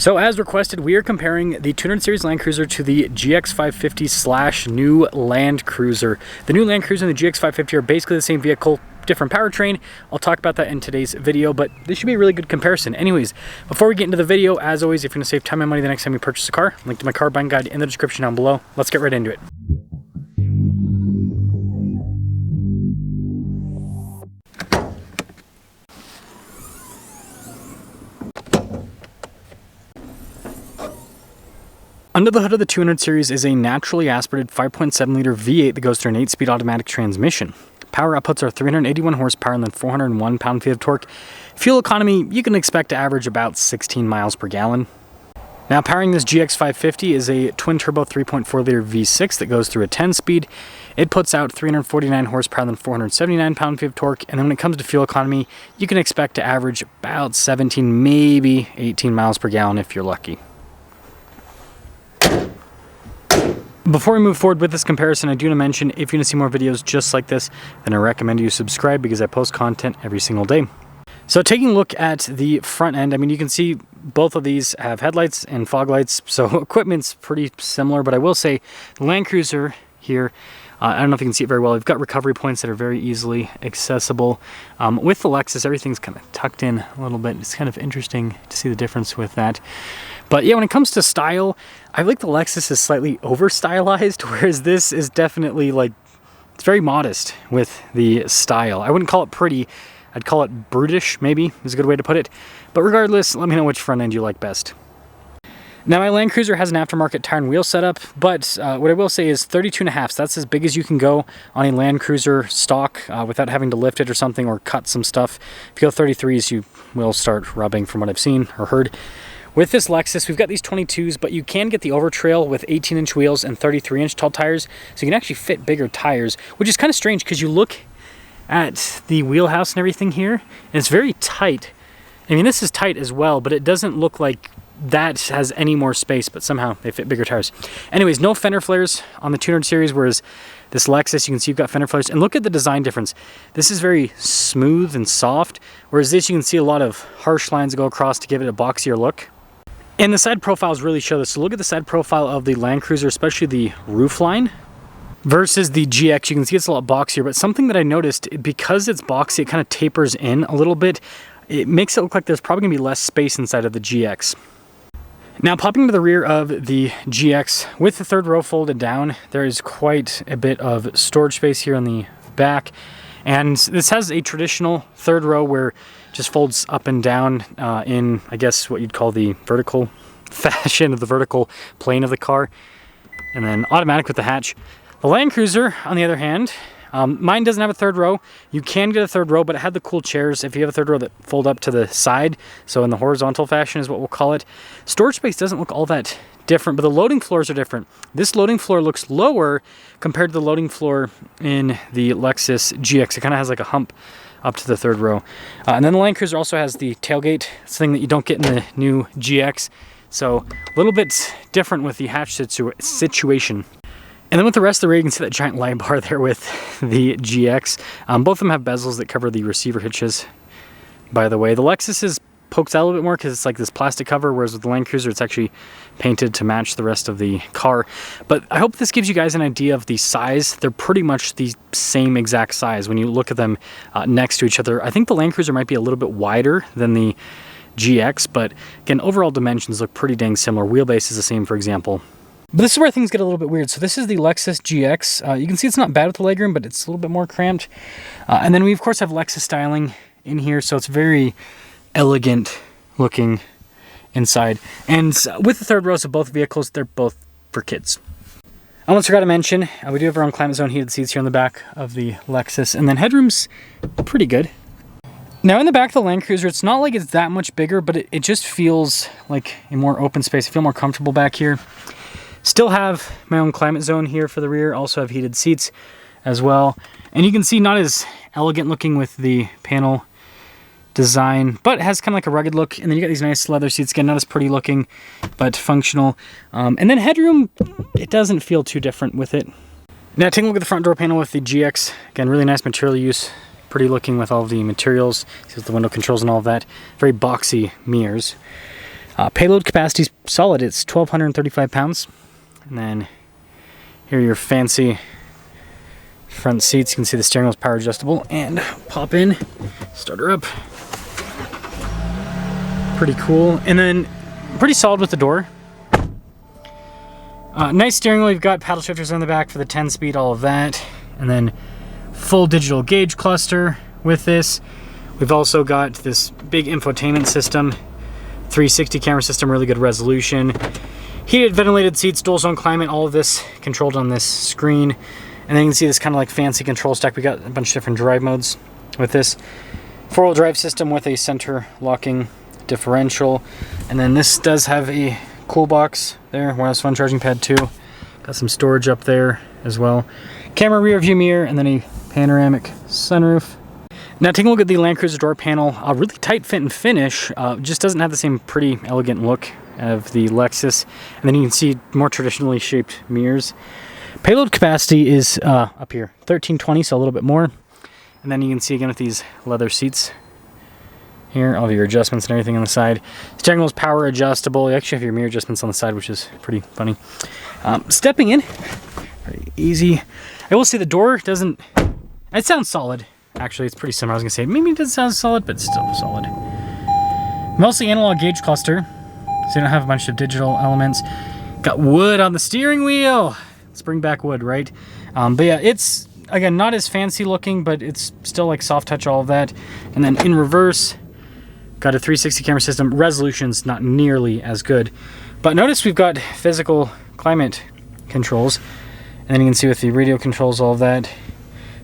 So as requested, we are comparing the 200 Series Land Cruiser to the GX550 / new Land Cruiser. The new Land Cruiser and the GX550 are basically the same vehicle, different powertrain. I'll talk about that in today's video, but this should be a really good comparison. Anyways, before we get into the video, as always, if you're gonna save time and money the next time you purchase a car, link to my car buying guide in the description down below. Let's get right into it. Under the hood of the 200 Series is a naturally aspirated 5.7 liter V8 that goes through an 8-speed automatic transmission. Power outputs are 381 horsepower and then 401 pound-feet of torque. Fuel economy, you can expect to average about 16 miles per gallon. Now powering this GX550 is a twin-turbo 3.4 liter V6 that goes through a 10-speed. It puts out 349 horsepower and then 479 pound-feet of torque. And then when it comes to fuel economy, you can expect to average about 17, maybe 18 miles per gallon if you're lucky. Before we move forward with this comparison, I do want to mention, if you want to see more videos just like this, then I recommend you subscribe because I post content every single day. So taking a look at the front end, I mean, you can see both of these have headlights and fog lights, so equipment's pretty similar, but I will say the Land Cruiser here, I don't know if you can see it very well, we've got recovery points that are very easily accessible. With the Lexus, everything's kind of tucked in a little bit. It's kind of interesting to see the difference with that. But yeah, when it comes to style, I like the Lexus is slightly over-stylized, whereas this is definitely like, it's very modest with the style. I wouldn't call it pretty, I'd call it brutish, maybe, is a good way to put it. But regardless, let me know which front end you like best. Now my Land Cruiser has an aftermarket tire and wheel setup, but what I will say is 32.5, so that's as big as you can go on a Land Cruiser stock without having to lift it or something or cut some stuff. If you go 33s, you will start rubbing from what I've seen or heard. With this Lexus, we've got these 22s, but you can get the Overtrail with 18-inch wheels and 33-inch tall tires, so you can actually fit bigger tires, which is kind of strange because you look at the wheelhouse and everything here, and it's very tight. I mean, this is tight as well, but it doesn't look like that has any more space, but somehow they fit bigger tires. Anyways, no fender flares on the 200 Series, whereas this Lexus, you can see you've got fender flares. And look at the design difference. This is very smooth and soft, whereas this, you can see a lot of harsh lines that go across to give it a boxier look. And the side profiles really show this. So look at the side profile of the Land Cruiser, especially the roof line, versus the GX. You can see it's a lot boxier, but something that I noticed, because it's boxy, it kind of tapers in a little bit. It makes it look like there's probably gonna be less space inside of the GX. Now popping to the rear of the GX, with the third row folded down, there is quite a bit of storage space here on the back. And this has a traditional third row where it just folds up and down in, I guess, what you'd call the vertical fashion of the vertical plane of the car. And then automatic with the hatch. The Land Cruiser, on the other hand, mine doesn't have a third row. You can get a third row, but it had the cool chairs if you have a third row that fold up to the side. So in the horizontal fashion is what we'll call it. Storage space doesn't look all that different, but the loading floors are different. This loading floor looks lower compared to the loading floor in the Lexus GX. It kind of has like a hump up to the third row. And then the Land Cruiser also has the tailgate. It's a thing that you don't get in the new GX. So a little bit different with the hatch situation. And then with the rest of the rear, you can see that giant light bar there with the GX. Both of them have bezels that cover the receiver hitches, by the way. The Lexus is pokes out a little bit more because it's like this plastic cover, whereas with the Land Cruiser, it's actually painted to match the rest of the car. But I hope this gives you guys an idea of the size. They're pretty much the same exact size when you look at them next to each other. I think the Land Cruiser might be a little bit wider than the GX, but again, overall dimensions look pretty dang similar. Wheelbase is the same, for example. But this is where things get a little bit weird. So this is the Lexus GX. You can see it's not bad with the legroom, but it's a little bit more cramped. And then we, of course, have Lexus styling in here, so it's very elegant looking inside. And with the third rows of both vehicles, they're both for kids. I almost forgot to mention, we do have our own climate zone heated seats here on the back of the Lexus, and then headroom's pretty good. Now in the back of the Land Cruiser, it's not like it's that much bigger, but it just feels like a more open space. I feel more comfortable back here. Still have my own climate zone here for the rear. Also have heated seats as well. And you can see not as elegant looking with the panel design, but it has kind of like a rugged look. And then you got these nice leather seats, again, not as pretty looking, but functional. And then headroom, it doesn't feel too different with it. Now taking a look at the front door panel with the GX, again, really nice material use, pretty looking with all of the materials, see with the window controls and all of that. Very boxy mirrors. Payload capacity is solid. It's 1,235 pounds. And then here are your fancy front seats. You can see the steering wheel is power adjustable, and pop in, start her up. Pretty cool. And then pretty solid with the door. Nice steering wheel. You've got paddle shifters on the back for the 10-speed, all of that. And then full digital gauge cluster with this. We've also got this big infotainment system, 360 camera system, really good resolution. Heated, ventilated seats, dual zone climate, all of this controlled on this screen. And then you can see this kind of like fancy control stack. We got a bunch of different drive modes with this. 4-wheel drive system with a center locking differential. And then this does have a cool box there, wireless phone charging pad too. Got some storage up there as well. Camera rear view mirror, and then a panoramic sunroof. Now taking a look at the Land Cruiser door panel, really tight fit and finish, just doesn't have the same pretty elegant look of the Lexus. And then you can see more traditionally shaped mirrors. Payload capacity is up here, 1,320, so a little bit more. And then you can see again with these leather seats here, all of your adjustments and everything on the side. Steering wheel is power adjustable. You actually have your mirror adjustments on the side, which is pretty funny. Stepping in, pretty easy. I will say the door doesn't, it sounds solid. Actually, it's pretty similar. I was gonna say, maybe it doesn't sound solid, but it's still solid. Mostly analog gauge cluster, so you don't have a bunch of digital elements. Got wood on the steering wheel. Spring back wood, right? But yeah, it's, again, not as fancy looking, but it's still like soft touch, all of that. And then in reverse, got a 360 camera system. Resolution's not nearly as good. But notice we've got physical climate controls. And then you can see with the radio controls, all of that.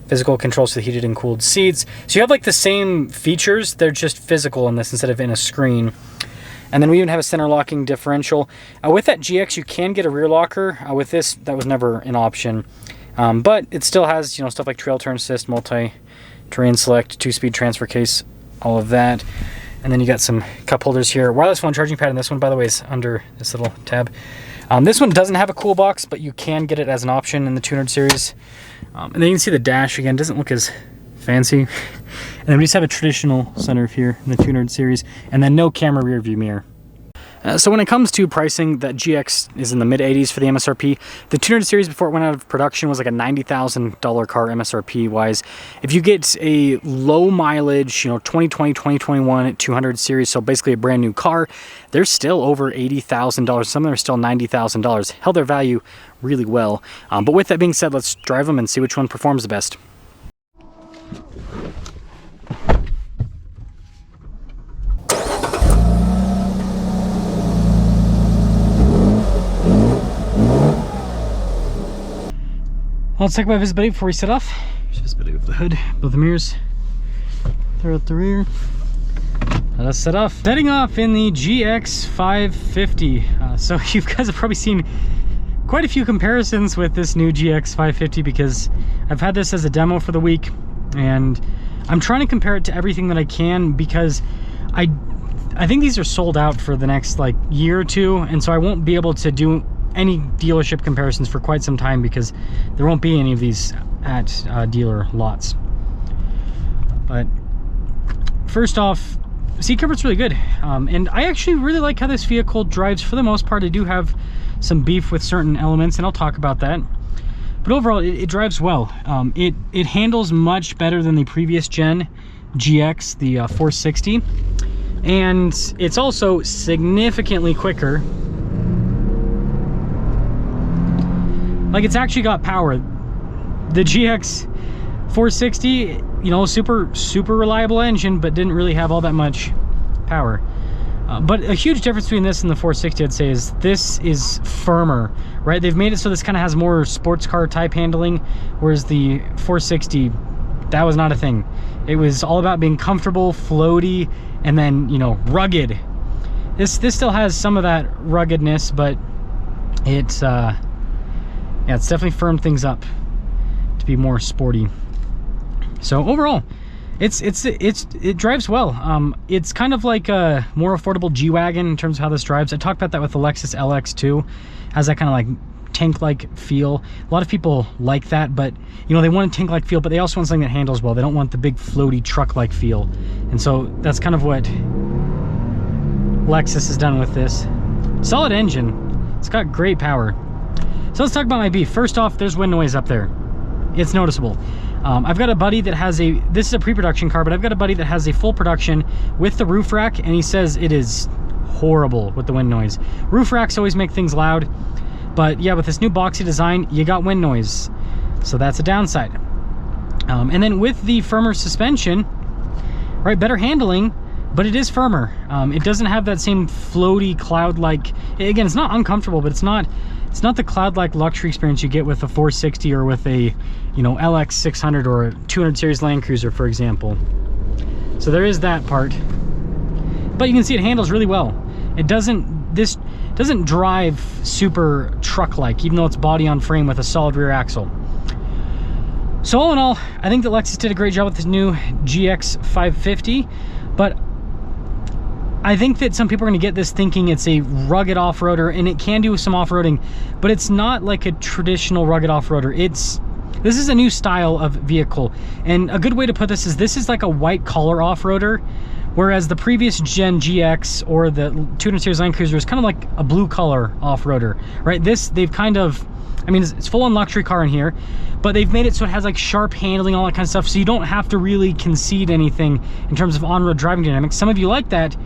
Physical controls for the heated and cooled seats. So you have like the same features, they're just physical in this instead of in a screen. And then we even have a center locking differential. With that GX, you can get a rear locker. With this, that was never an option. But it still has, you know, stuff like trail turn assist, multi-terrain select, 2-speed transfer case, all of that. And then you got some cup holders here. Wireless phone charging pad, and this one, by the way, is under this little tab. This one doesn't have a cool box, but you can get it as an option in the 200 series. And then you can see the dash again, doesn't look as fancy. And then we just have a traditional sunroof here in the 200 series, and then no camera rear view mirror. So when it comes to pricing, that GX is in the mid-80s for the MSRP. The 200 series before it went out of production was like a $90,000 car MSRP wise. If you get a low mileage, you know, 2020, 2021 200 series, so basically a brand new car, they're still over $80,000. Some of them are still $90,000. Held their value really well. But with that being said, let's drive them and see which one performs the best. Let's talk about visibility before we set off. Here's visibility of the hood, both the mirrors. Throw out the rear. Let's set off. Setting off in the GX550. So you guys have probably seen quite a few comparisons with this new GX550 because I've had this as a demo for the week, and I'm trying to compare it to everything that I can because I think these are sold out for the next like year or two, and so I won't be able to do any dealership comparisons for quite some time because there won't be any of these at dealer lots. But first off, seat comfort's really good, and I actually really like how this vehicle drives. For the most part, I do have some beef with certain elements, and I'll talk about that, but overall it drives well. It handles much better than the previous gen GX, the 460, and it's also significantly quicker. Like, it's actually got power. The GX 460, you know, super reliable engine, but didn't really have all that much power. But a huge difference between this and the 460, I'd say, is this is firmer, right? They've made it so this kind of has more sports car type handling, whereas the 460, that was not a thing. It was all about being comfortable, floaty, and then, you know, rugged. This still has some of that ruggedness, but it's yeah, it's definitely firmed things up to be more sporty. So overall, it drives well. It's kind of like a more affordable G-Wagon in terms of how this drives. I talked about that with the Lexus LX too. Has that kind of like tank-like feel. A lot of people like that, but you know, they want a tank-like feel, but they also want something that handles well. They don't want the big floaty truck-like feel. And so that's kind of what Lexus has done with this. Solid engine. It's got great power. So let's talk about my beef. First off, there's wind noise up there. It's noticeable. I've got a buddy that has this is a pre-production car, but I've got a buddy that has a full production with the roof rack, and he says it is horrible with the wind noise. Roof racks always make things loud, but yeah, with this new boxy design, you got wind noise. So that's a downside. And then with the firmer suspension, right, better handling, but it is firmer. It doesn't have that same floaty cloud-like, again, it's not uncomfortable, but it's not the cloud-like luxury experience you get with a 460 or with a, you know, LX600 or a 200 series Land Cruiser, for example. So there is that part. But you can see it handles really well. This doesn't drive super truck-like, even though it's body on frame with a solid rear axle. So all in all, I think that Lexus did a great job with this new GX550, but I think that some people are going to get this thinking it's a rugged off-roader, and it can do some off-roading, but it's not like a traditional rugged off-roader. This is a new style of vehicle, and a good way to put this is like a white-collar off-roader, whereas the previous gen GX or the 200 series Land Cruiser is kind of like a blue-collar off-roader, right? They've kind of, I mean, it's full-on luxury car in here, but they've made it so it has like sharp handling, all that kind of stuff, so you don't have to really concede anything in terms of on-road driving dynamics. Some of you like that,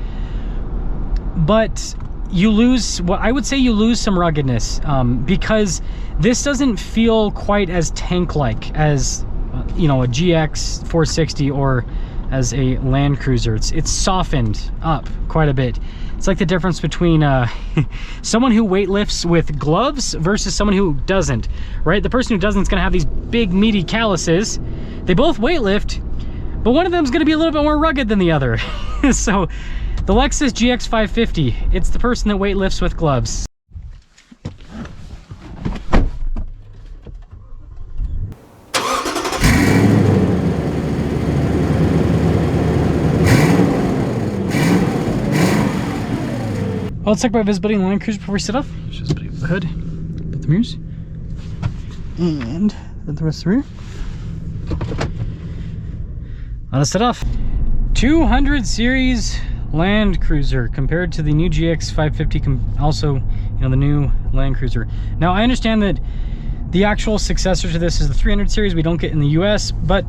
but you lose, what I would say, you lose some ruggedness, because this doesn't feel quite as tank-like as, you know, a GX 460 or as a Land Cruiser. It's softened up quite a bit. It's like the difference between someone who weightlifts with gloves versus someone who doesn't, right? The person who doesn't is going to have these big meaty calluses. They both weightlift, but one of them is going to be a little bit more rugged than the other. So the Lexus GX550, it's the person that weightlifts with gloves. Well, let's talk about visibility in the Land Cruiser before we set off. Just put the hood, put the mirrors, and put the rest of the rear. Let us set off. 200 series Land Cruiser compared to the new GX550, also, you know, the new Land Cruiser. Now, I understand that the actual successor to this is the 300 series we don't get in the US, but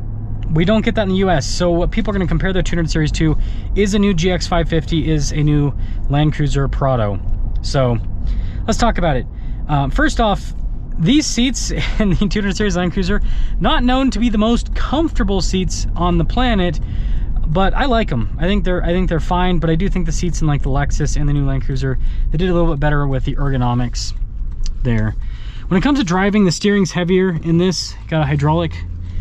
we don't get that in the US. So what people are going to compare their 200 series to is a new GX550, is a new Land Cruiser Prado. So let's talk about it. First off, these seats in the 200 series Land Cruiser, not known to be the most comfortable seats on the planet, but I like them. I think they're fine, but I do think the seats in like the Lexus and the new Land Cruiser, they did a little bit better with the ergonomics there. When it comes to driving, the steering's heavier in this. Got a hydraulic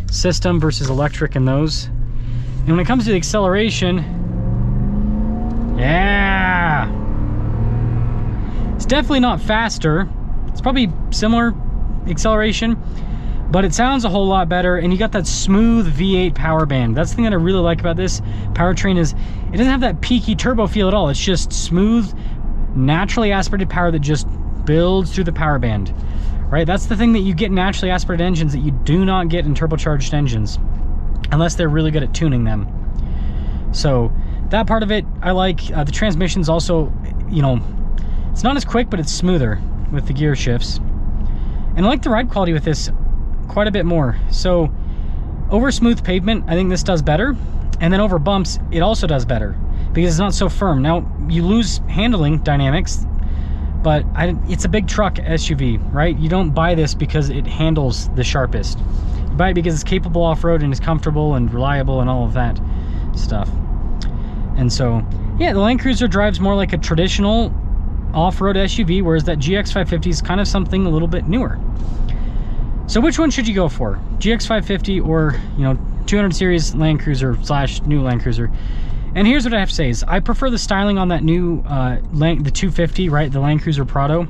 system versus electric in those. And when it comes to the acceleration, yeah, it's definitely not faster. It's probably similar acceleration, but it sounds a whole lot better, and you got that smooth V8 power band. That's the thing that I really like about this powertrain, is it doesn't have that peaky turbo feel at all. It's just smooth, naturally aspirated power that just builds through the power band, right? That's the thing that you get in naturally aspirated engines that you do not get in turbocharged engines, unless they're really good at tuning them. So that part of it I like. The transmission's also, you know, it's not as quick, but it's smoother with the gear shifts. And I like the ride quality with this quite a bit more. So over smooth pavement, I think this does better, and then over bumps it also does better because it's not so firm. Now you lose handling dynamics, but it's a big truck SUV, right? You don't buy this because it handles the sharpest. You buy it because it's capable off-road and is comfortable and reliable and all of that stuff. And so yeah, the Land Cruiser drives more like a traditional off-road SUV, whereas that GX550 is kind of something a little bit newer. So which one should you go for? GX550 or, you know, 200 series Land Cruiser / new Land Cruiser? And here's what I have to say is I prefer the styling on that new the 250, right, the Land Cruiser Prado.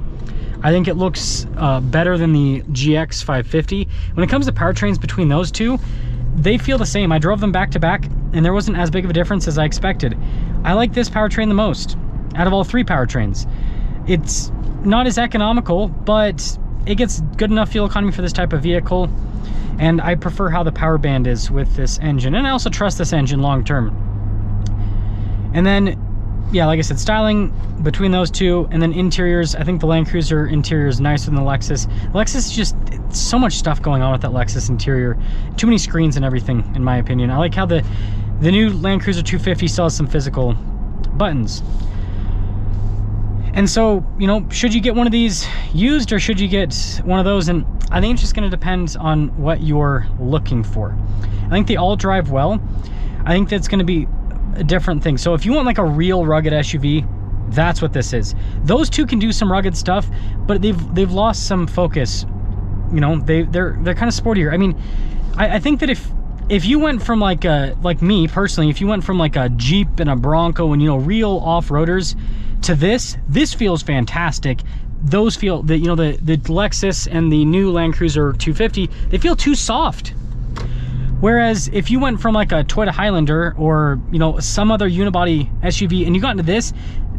I think it looks better than the GX550. When it comes to powertrains between those two, they feel the same. I drove them back to back and there wasn't as big of a difference as I expected. I like this powertrain the most out of all three powertrains. It's not as economical, but it gets good enough fuel economy for this type of vehicle, and I prefer how the power band is with this engine, and I also trust this engine long term. And then yeah, like I said, styling between those two, and then interiors. I think the Land Cruiser interior is nicer than the Lexus. Lexus is just so much stuff going on with that Lexus interior. Too many screens and everything, in my opinion. I like how the new Land Cruiser 250 still has some physical buttons. And so, you know, should you get one of these used or should you get one of those? And I think it's just going to depend on what you're looking for. I think they all drive well. I think that's going to be a different thing. So if you want like a real rugged SUV, that's what this is. Those two can do some rugged stuff, but they've lost some focus. You know, they're kind of sportier. I mean, I think that if you went from like me personally, if you went from like a Jeep and a Bronco and, you know, real off-roaders to this feels fantastic. Those feel that, you know, the Lexus and the new Land Cruiser 250, they feel too soft. Whereas if you went from like a Toyota Highlander or, you know, some other unibody SUV and you got into this,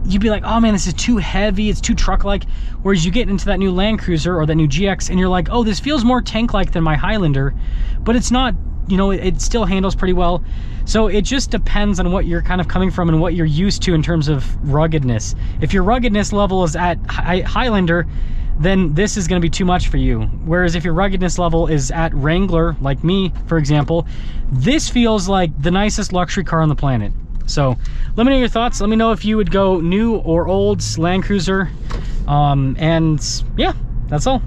you'd be like, oh man, this is too heavy, it's too truck-like. Whereas you get into that new Land Cruiser or that new GX and you're like, oh, this feels more tank-like than my Highlander, but it's not, you know, it still handles pretty well. So it just depends on what you're kind of coming from and what you're used to in terms of ruggedness. If your ruggedness level is at Highlander, then this is going to be too much for you. Whereas if your ruggedness level is at Wrangler, like me, for example, this feels like the nicest luxury car on the planet. So let me know your thoughts. Let me know if you would go new or old Land Cruiser. And yeah, that's all.